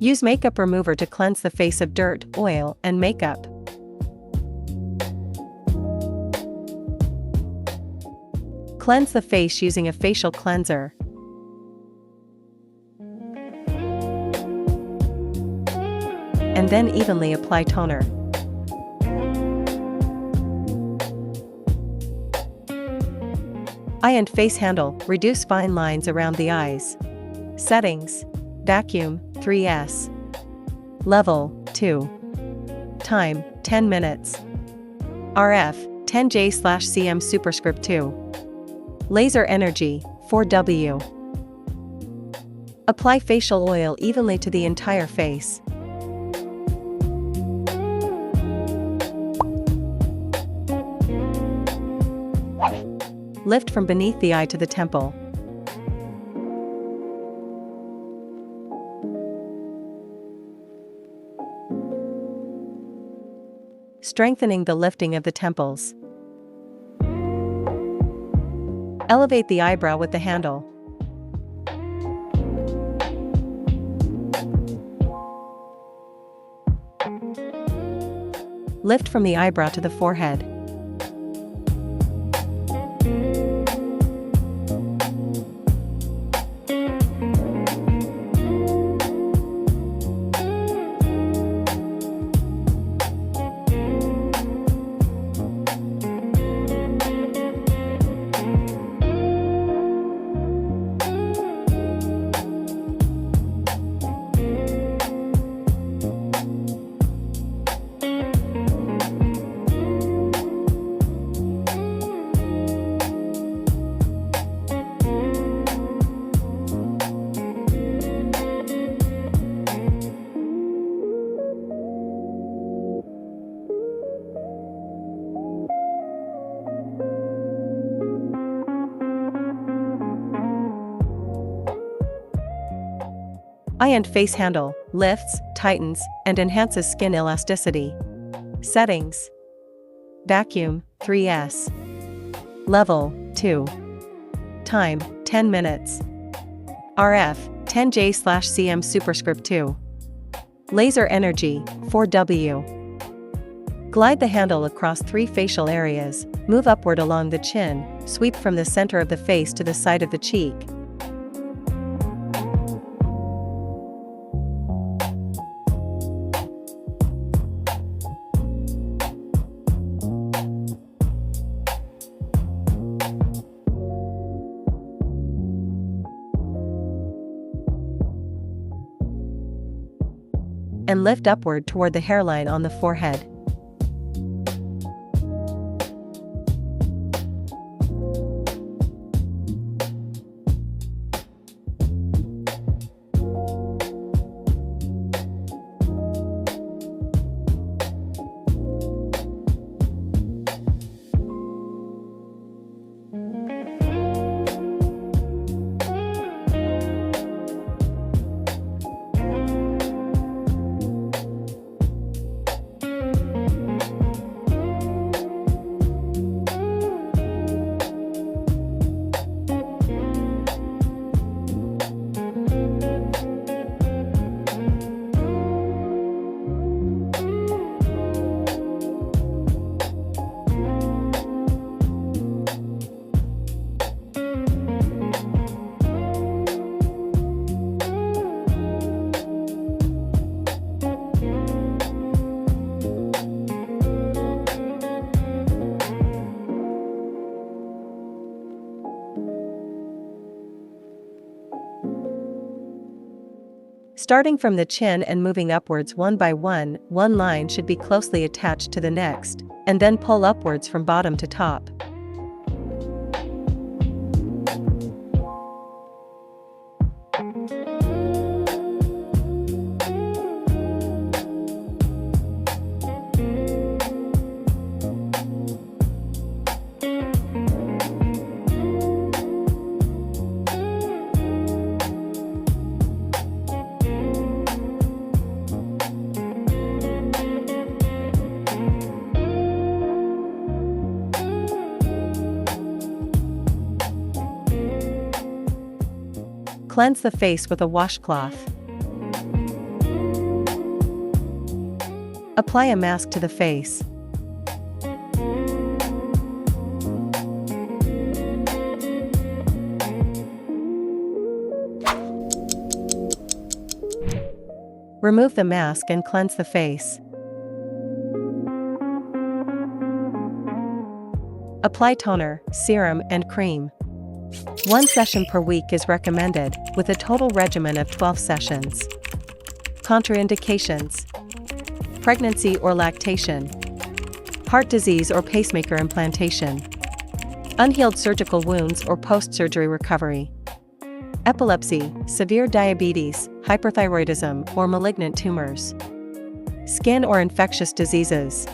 Use makeup remover to cleanse the face of dirt, oil, and makeup. Cleanse the face using a facial cleanser. And then evenly apply toner. Eye and face handle, reduce fine lines around the eyes. Settings. Vacuum, 3S. Level, 2. Time, 10 minutes. RF, 10J/cm superscript 2. Laser energy, 4W. Apply facial oil evenly to the entire face. Lift from beneath the eye to the temple. Strengthening the lifting of the temples. Elevate the eyebrow with the handle. Lift from the eyebrow to the forehead. Eye and face handle, lifts, tightens, and enhances skin elasticity. Settings. Vacuum, 3S. Level, 2. Time, 10 minutes. RF, 10J/cm superscript 2. Laser energy, 4W. Glide the handle across 3 facial areas, move upward along the chin, sweep from the center of the face to the side of the cheek. And lift upward toward the hairline on the forehead. Starting from the chin and moving upwards one by one line should be closely attached to the next, and then pull upwards from bottom to top. Cleanse the face with a washcloth. Apply a mask to the face. Remove the mask and cleanse the face. Apply toner, serum, and cream. 1 session per week is recommended, with a total regimen of 12 sessions. Contraindications: pregnancy or lactation, heart disease or pacemaker implantation, unhealed surgical wounds or post-surgery recovery, epilepsy, severe diabetes, hyperthyroidism, or malignant tumors, skin or infectious diseases.